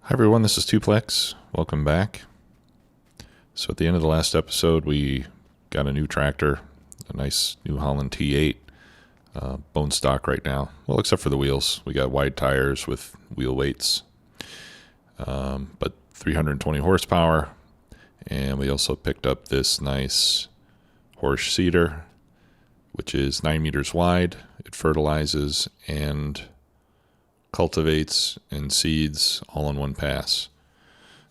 Hi everyone, this is Tuplex. Welcome back. So at the end of the last episode, we got a new tractor, a nice New Holland T8, bone stock right now. Well, except for the wheels. We got wide tires with wheel weights, but 320 horsepower. And we also picked up this nice horse seeder, which is 9 meters wide. It fertilizes and cultivates and seeds all in one pass.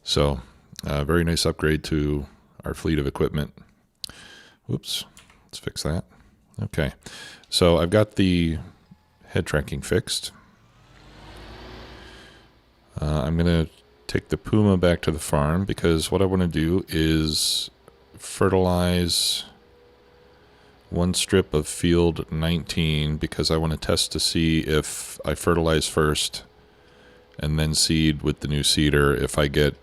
So very nice upgrade to our fleet of equipment. Whoops, let's fix that. Okay, so I've got the head tracking fixed. I'm going to take the Puma back to the farm because what I want to do is fertilize one strip of field 19 because I want to test to see if I fertilize first and then seed with the new seeder, if I get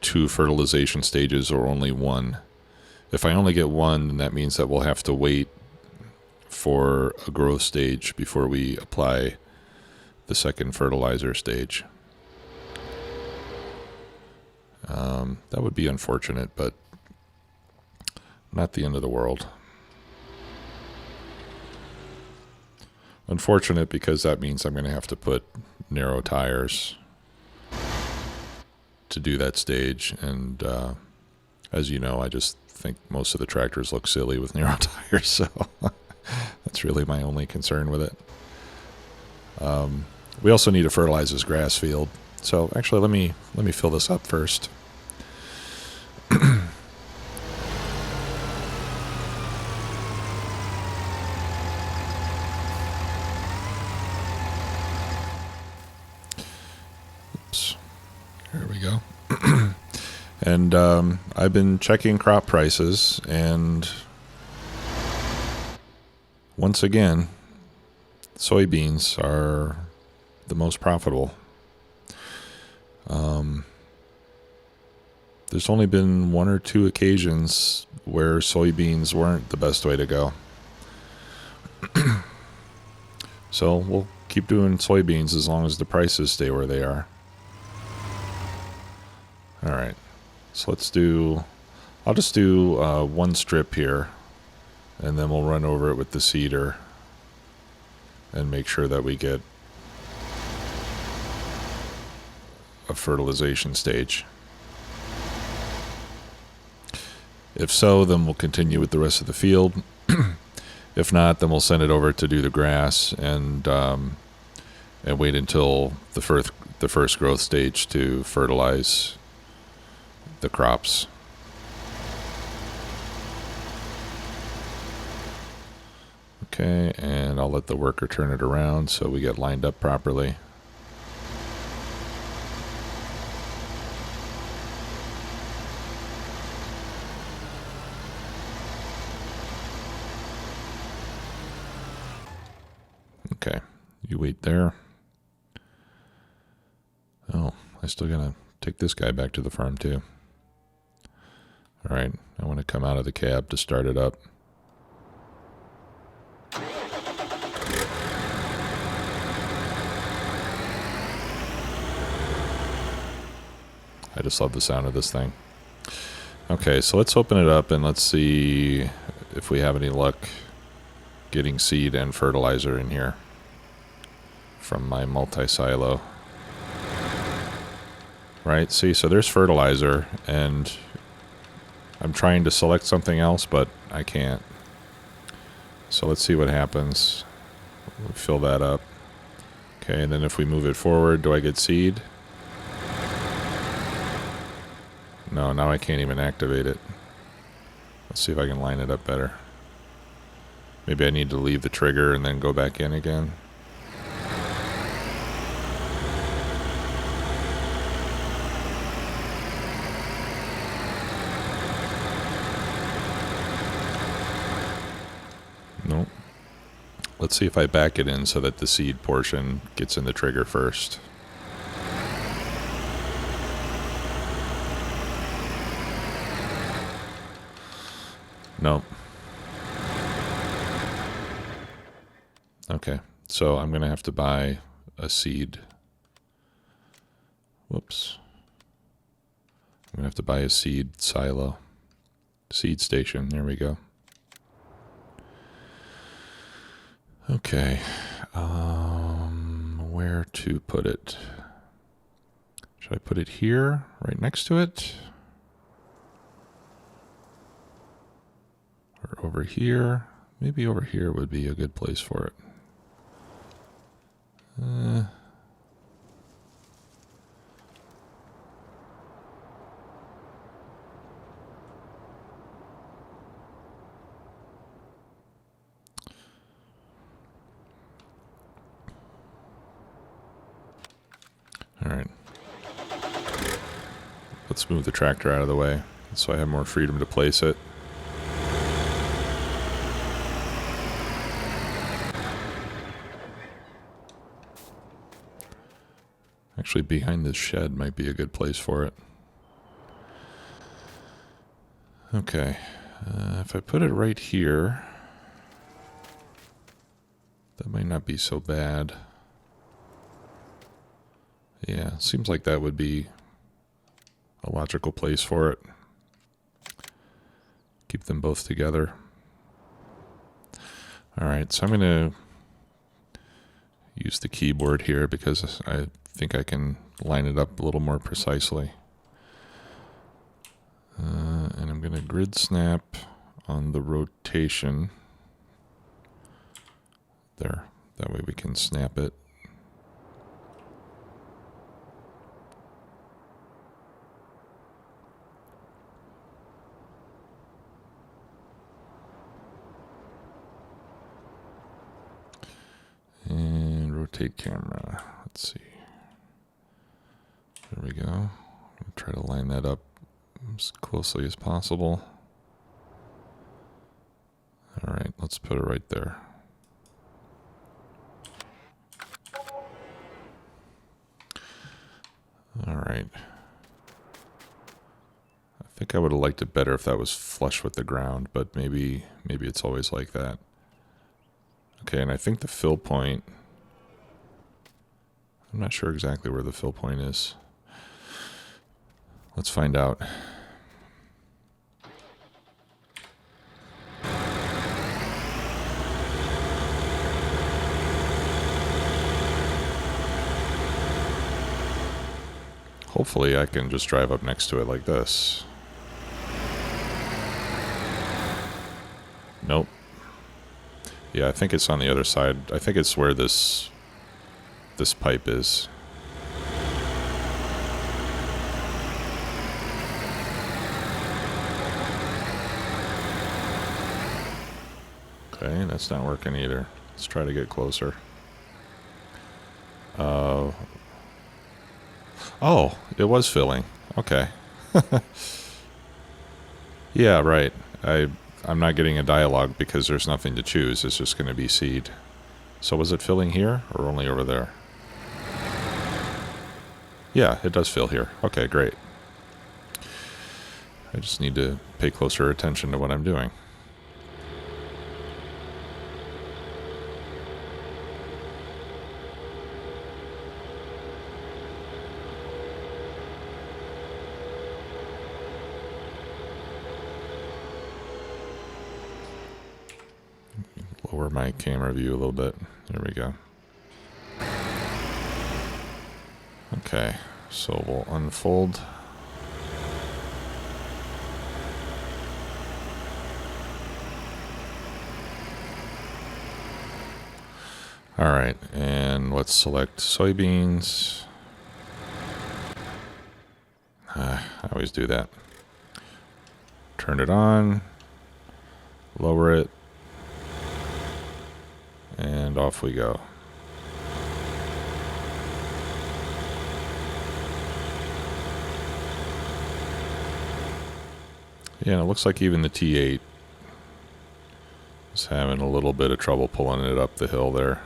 2 fertilization stages or only 1. If I only get 1, then that means that we'll have to wait for a growth stage before we apply the second fertilizer stage. That would be unfortunate, but not the end of the world. Unfortunate because that means I'm going to have to put narrow tires to do that stage. And as you know, I just think most of the tractors look silly with narrow tires. So that's really my only concern with it. We also need to fertilize this grass field. So actually, let me fill this up first. There we go. And I've been checking crop prices, and once again, soybeans are the most profitable. There's only been 1 or 2 occasions where soybeans weren't the best way to go. So we'll keep doing soybeans as long as the prices stay where they are. All right, so I'll just do 1 strip here, and then we'll run over it with the seeder and make sure that we get a fertilization stage. If so, then we'll continue with the rest of the field. If not, then we'll send it over to do the grass and wait until the first growth stage to fertilize the crops. Okay, and I'll let the worker turn it around so we get lined up properly. Okay, you wait there. Oh, I still gotta take this guy back to the farm too. All right, I want to come out of the cab to start it up. I just love the sound of this thing. Okay, so let's open it up and let's see if we have any luck getting seed and fertilizer in here from my multi-silo. Right, see, so there's fertilizer, and I'm trying to select something else, but I can't. So let's see what happens. We'll fill that up. Okay, and then if we move it forward, do I get seed? No, now I can't even activate it. Let's see if I can line it up better. Maybe I need to leave the trigger and then go back in again. Nope. Let's see if I back it in so that the seed portion gets in the trigger first. Nope. Okay, so I'm going to have to buy a seed Whoops. I'm going to have to buy a seed silo. Seed station. There we go. Okay. Where to put it? Should I put it here, right next to it? Or over here? Maybe over here would be a good place for it. All right. Let's move the tractor out of the way so I have more freedom to place it. Actually, behind this shed might be a good place for it. Okay. If I put it right here, that might not be so bad. Yeah, seems like that would be a logical place for it. Keep them both together. All right, so I'm going to use the keyboard here because I think I can line it up a little more precisely. And I'm going to grid snap on the rotation. There, that way we can snap it. And rotate camera. Let's see. There we go. I'll try to line that up as closely as possible. All right, let's put it right there. All right. I think I would have liked it better if that was flush with the ground, but maybe it's always like that. Okay, and I think the fill point, I'm not sure exactly where the fill point is. Let's find out. Hopefully I can just drive up next to it like this. Nope. Yeah, I think it's on the other side. I think it's where this pipe is. Okay, that's not working either. Let's try to get closer. Oh, it was filling. Okay. Yeah, right. I'm not getting a dialogue because there's nothing to choose. It's just going to be seed. So was it filling here or only over there? Yeah, it does fill here. Okay, great. I just need to pay closer attention to what I'm doing. Lower my camera view a little bit. There we go. Okay, so we'll unfold. All right, and let's select soybeans. I always do that. Turn it on, lower it, and off we go. Yeah, it looks like even the T8 is having a little bit of trouble pulling it up the hill there.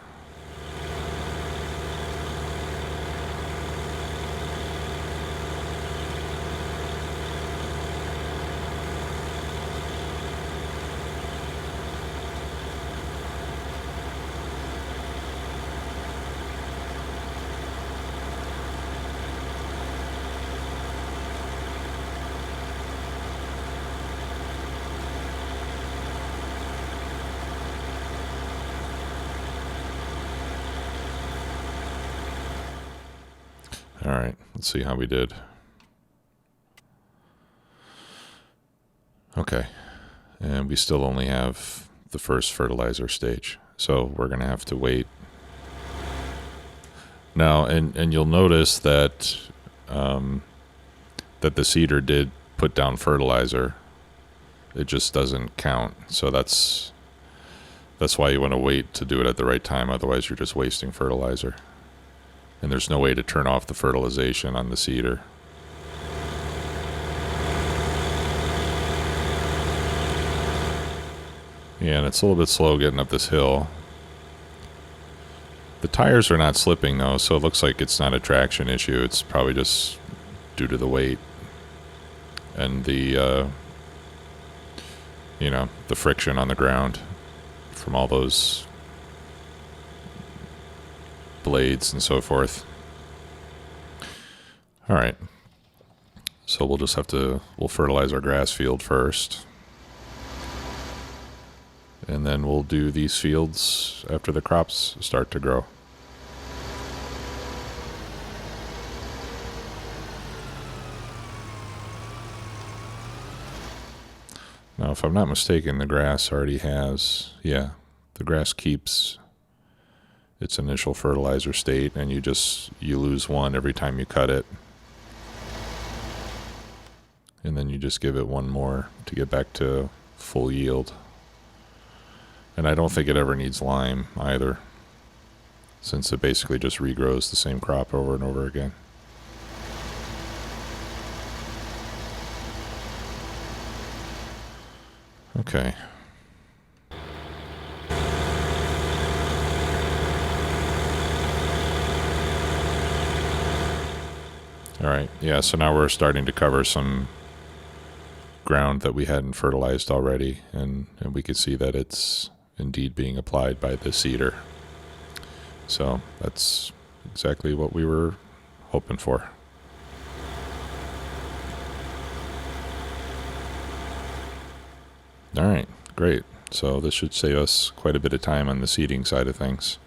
All right, let's see how we did. Okay, and we still only have the first fertilizer stage, so we're going to have to wait. Now, and you'll notice that that the seeder did put down fertilizer. It just doesn't count, so that's why you want to wait to do it at the right time. Otherwise, you're just wasting fertilizer. And there's no way to turn off the fertilization on the seeder. Yeah, and it's a little bit slow getting up this hill. The tires are not slipping though, so it looks like it's not a traction issue. It's probably just due to the weight and the the friction on the ground from all those blades and so forth. All right, so we'll fertilize our grass field first, and then we'll do these fields after the crops start to grow. Now, if I'm not mistaken, the grass already has, the grass keeps its initial fertilizer state, and you lose one every time you cut it. And then you just give it one more to get back to full yield. And I don't think it ever needs lime either, since it basically just regrows the same crop over and over again. Okay. All right. Yeah, so now we're starting to cover some ground that we hadn't fertilized already, and we can see that it's indeed being applied by the seeder. So that's exactly what we were hoping for. All right, great. So this should save us quite a bit of time on the seeding side of things.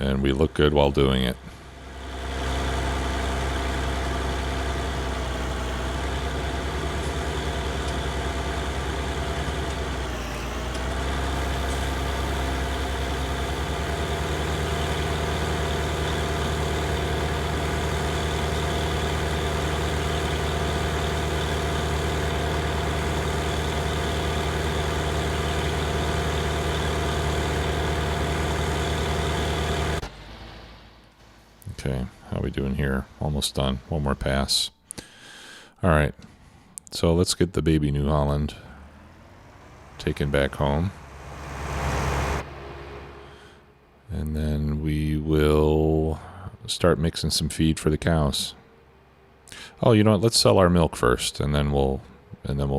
And we look good while doing it. Okay, how are we doing here? Almost done. One more pass. All right, so let's get the baby New Holland taken back home. And then we will start mixing some feed for the cows. Oh, you know what? Let's sell our milk first, and then we'll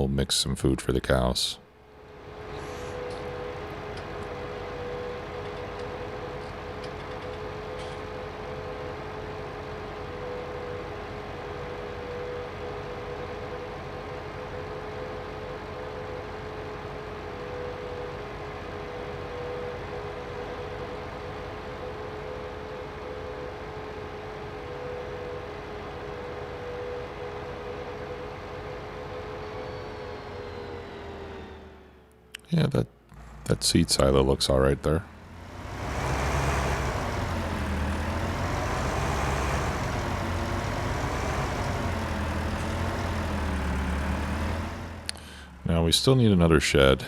mix some food for the cows. Yeah, that seed silo looks all right there. Now we still need another shed,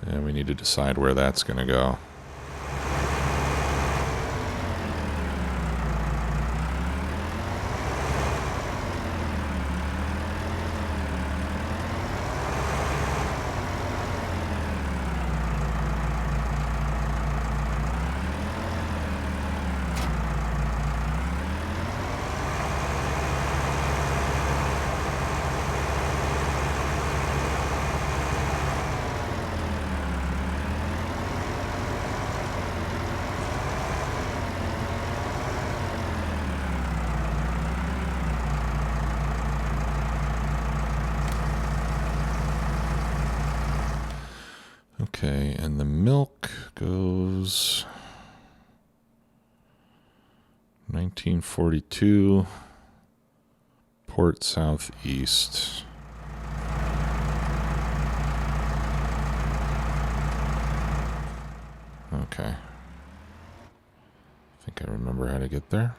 and we need to decide where that's going to go. Okay, and the milk goes 1942, Port Southeast. Okay. I think I remember how to get there.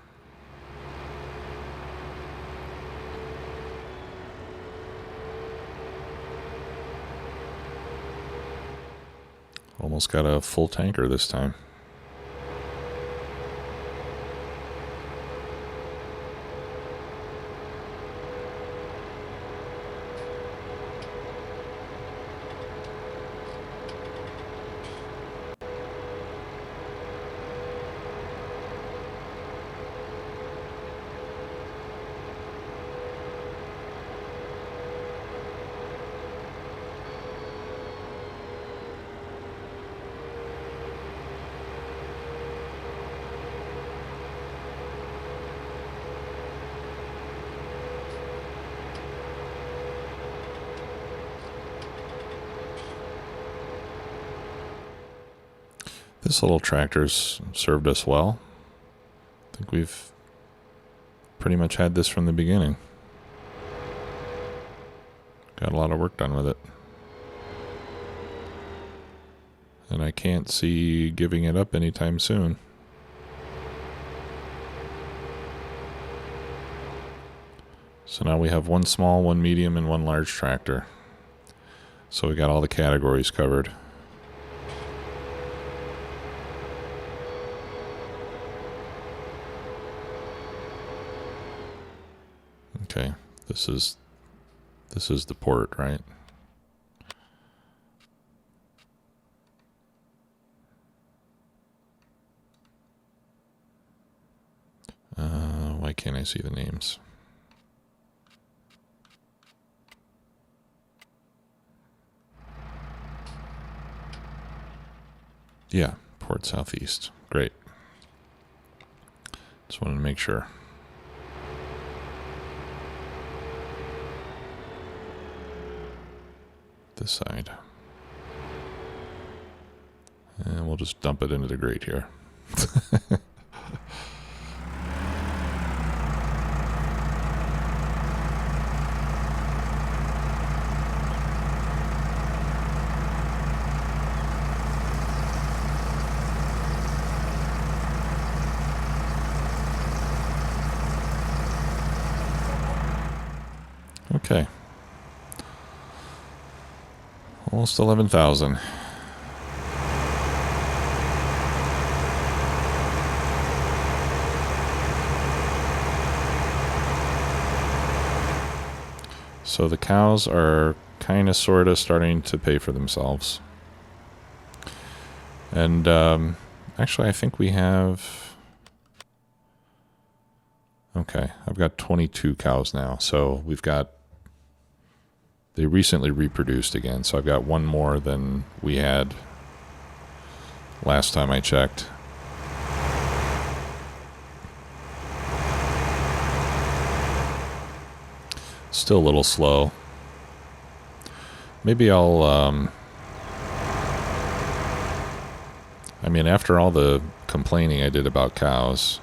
Almost got a full tanker this time. This little tractor's served us well. I think we've pretty much had this from the beginning. Got a lot of work done with it. And I can't see giving it up anytime soon. So now we have one small, one medium, and one large tractor. So we got all the categories covered. Okay, this is the port, right? Why can't I see the names? Yeah, Port Southeast. Great. Just wanted to make sure. This side. And we'll just dump it into the grate here. Okay. Almost 11,000. So the cows are kind of sort of starting to pay for themselves. And actually, I think we have... Okay, I've got 22 cows now. So we've got... They recently reproduced again, so I've got one more than we had last time I checked. Still a little slow. Maybe I'll, I mean, after all the complaining I did about cows,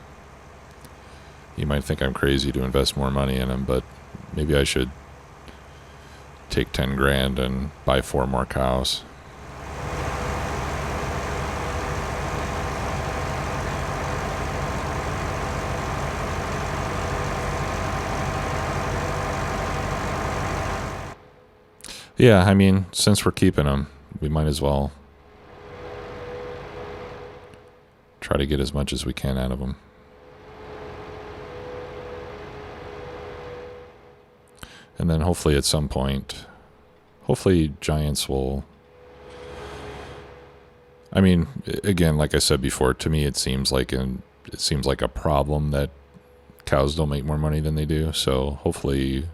you might think I'm crazy to invest more money in them, but maybe I should take 10 grand and buy 4 more cows. Yeah, I mean, since we're keeping them, we might as well try to get as much as we can out of them. And then hopefully at some point, hopefully Giants will... I mean, again, like I said before, to me it seems like a problem that cows don't make more money than they do. So hopefully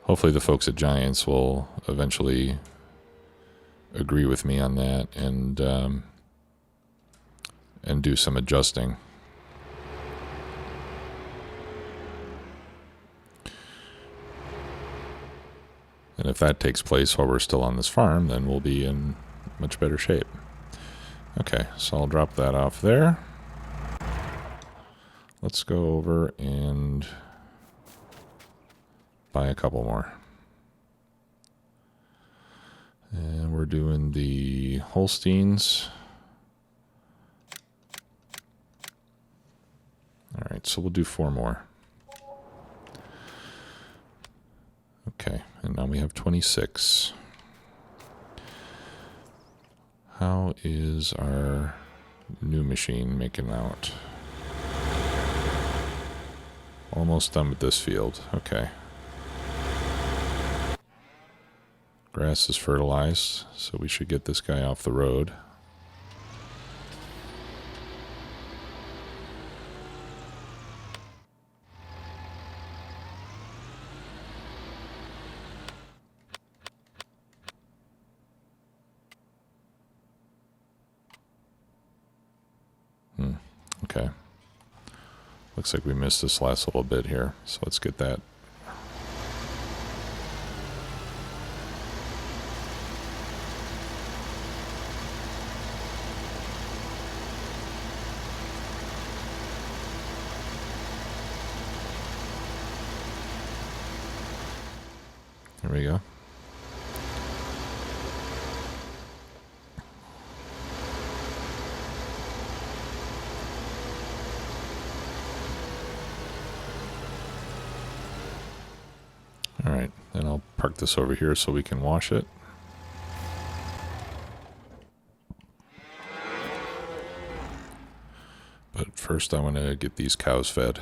the folks at Giants will eventually agree with me on that and do some adjusting. And if that takes place while we're still on this farm, then we'll be in much better shape. Okay, so I'll drop that off there. Let's go over and buy a couple more. And we're doing the Holsteins. All right, so we'll do 4 more. Okay, and now we have 26. How is our new machine making out? Almost done with this field. Okay. Grass is fertilized, so we should get this guy off the road. Okay. Looks like we missed this last little bit here, so let's get that. There we go. All right, then I'll park this over here so we can wash it. But first I want to get these cows fed.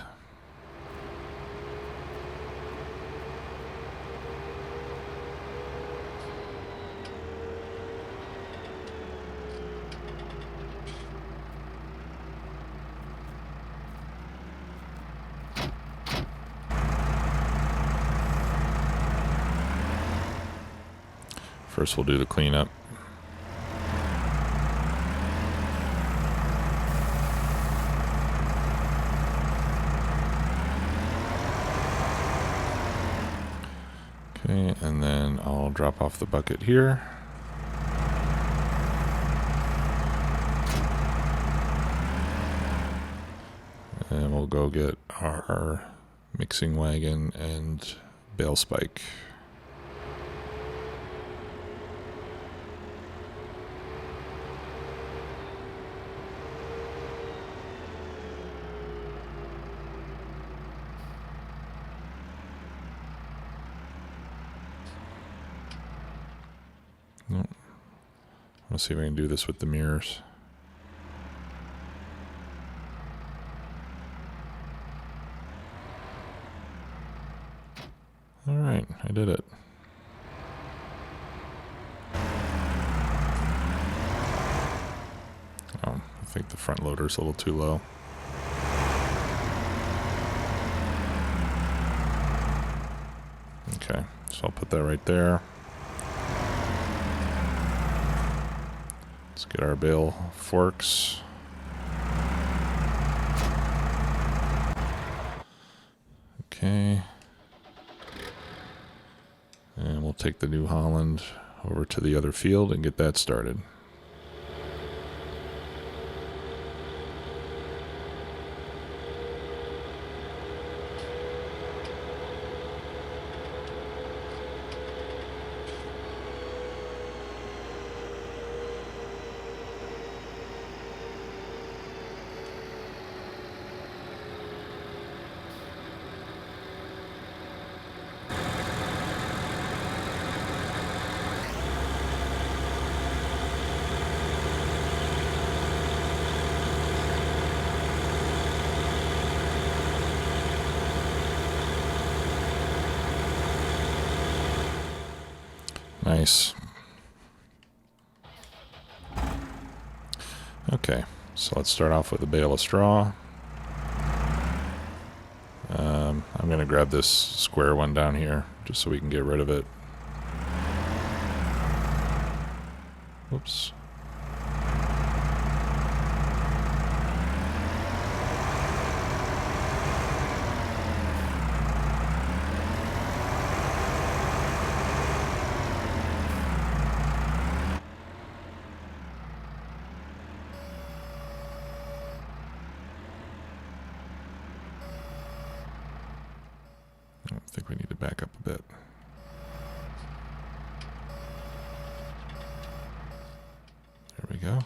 First we'll do the cleanup. Okay, and then I'll drop off the bucket here. And we'll go get our mixing wagon and bale spike. Nope. Let's see if I can do this with the mirrors. All right, I did it. Oh, I think the front loader's a little too low. Okay, so I'll put that right there. Let's get our bale forks. Okay. And we'll take the New Holland over to the other field and get that started. Nice. Okay, so let's start off with a bale of straw. I'm going to grab this square one down here just so we can get rid of it. Whoops. I think we need to back up a bit. There we go.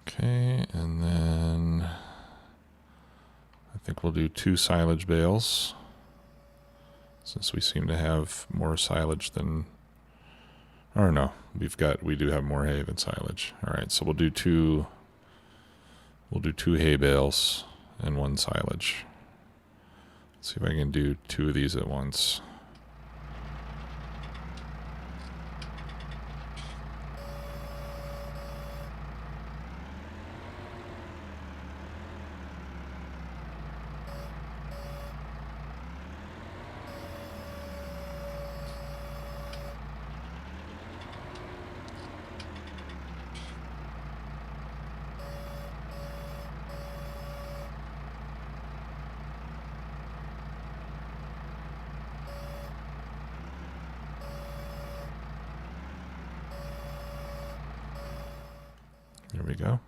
Okay, and then I think we'll do 2 silage bales, since we seem to have more silage than, or no, we do have more hay than silage. All right, so we'll do 2 hay bales and 1 silage. Let's see if I can do 2 of these at once. There we go.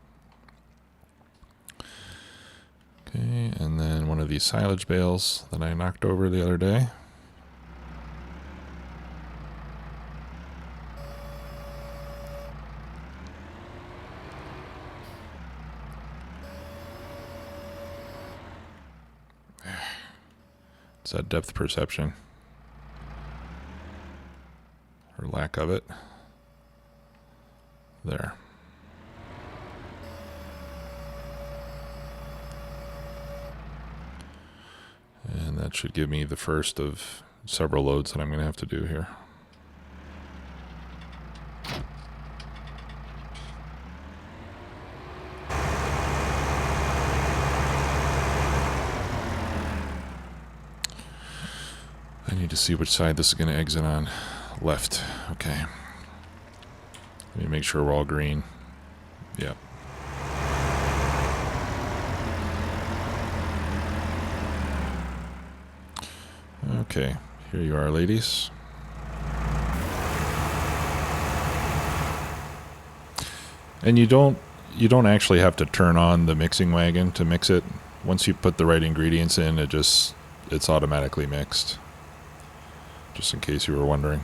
Okay, and then one of these silage bales that I knocked over the other day. It's that depth perception, or lack of it. There. And that should give me the first of several loads that I'm going to have to do here. I need to see which side this is going to exit on. Left. Okay. Let me make sure we're all green. Yep. Okay, here you are, ladies. And you don't actually have to turn on the mixing wagon to mix it. Once you put the right ingredients in, it's automatically mixed. Just in case you were wondering.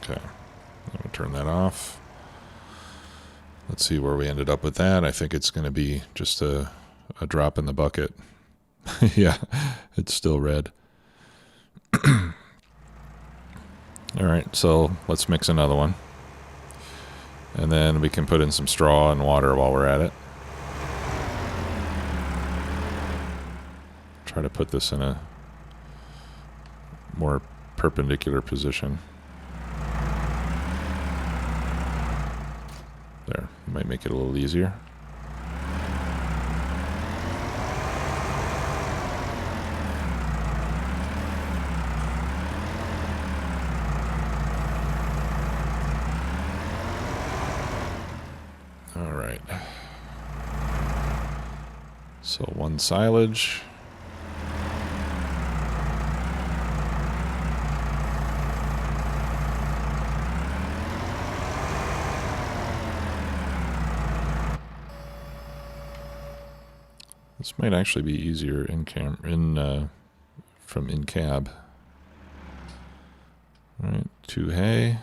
Okay, I'm gonna turn that off. Let's see where we ended up with that. I think it's going to be just a drop in the bucket. Yeah, it's still red. All right, so let's mix another one. And then we can put in some straw and water while we're at it. Try to put this in a more perpendicular position. There, might make it a little easier. All right. So 1 silage. This might actually be easier from in cab. All right, 2 hay.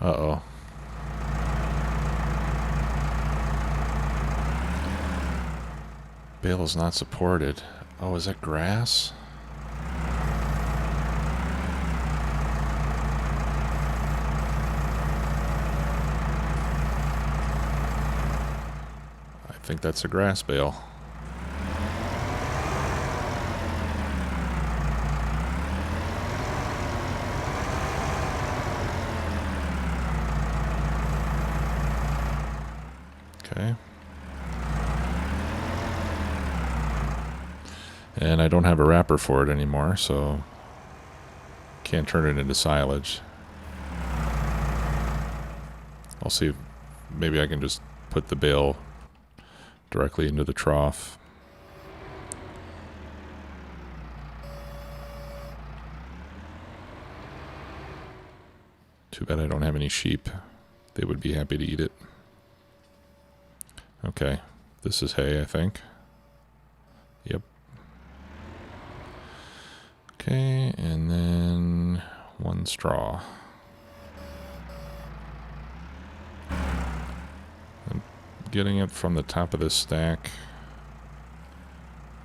Uh-oh. Bale is not supported. Oh, is that grass? think that's a grass bale. Okay. And I don't have a wrapper for it anymore, so can't turn it into silage. I'll see if maybe I can just put the bale directly into the trough. Too bad I don't have any sheep. They would be happy to eat it. Okay, this is hay, I think. Yep. Okay, and then one straw. And getting it from the top of this stack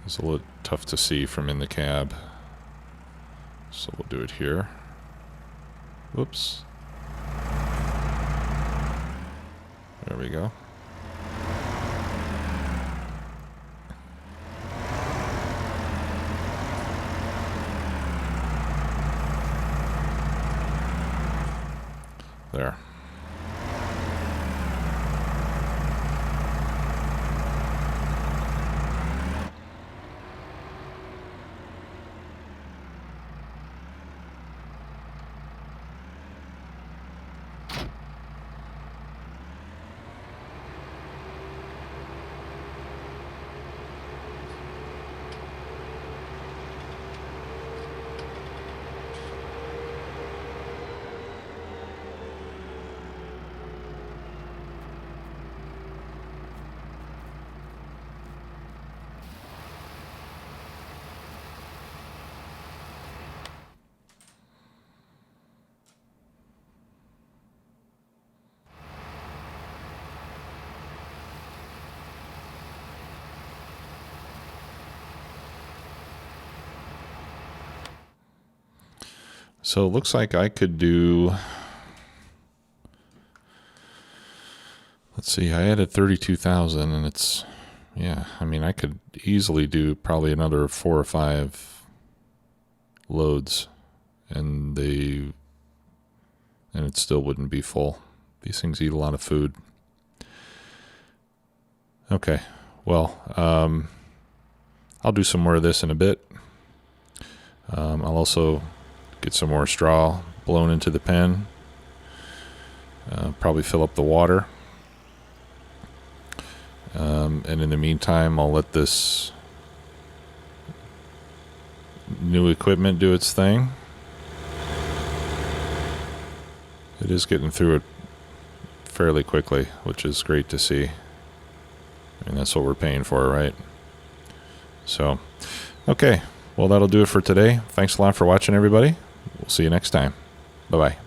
is a little tough to see from in the cab. So we'll do it here. Whoops. There we go. There. So it looks like I could do, let's see, I added 32,000 and it's, yeah, I mean, I could easily do probably another 4 or 5 loads and it still wouldn't be full. These things eat a lot of food. Okay, well, I'll do some more of this in a bit. I'll also get some more straw blown into the pen. Probably fill up the water. And in the meantime, I'll let this new equipment do its thing. It is getting through it fairly quickly, which is great to see. I mean, that's what we're paying for, right? So, okay. Well, that'll do it for today. Thanks a lot for watching, everybody. We'll see you next time. Bye-bye.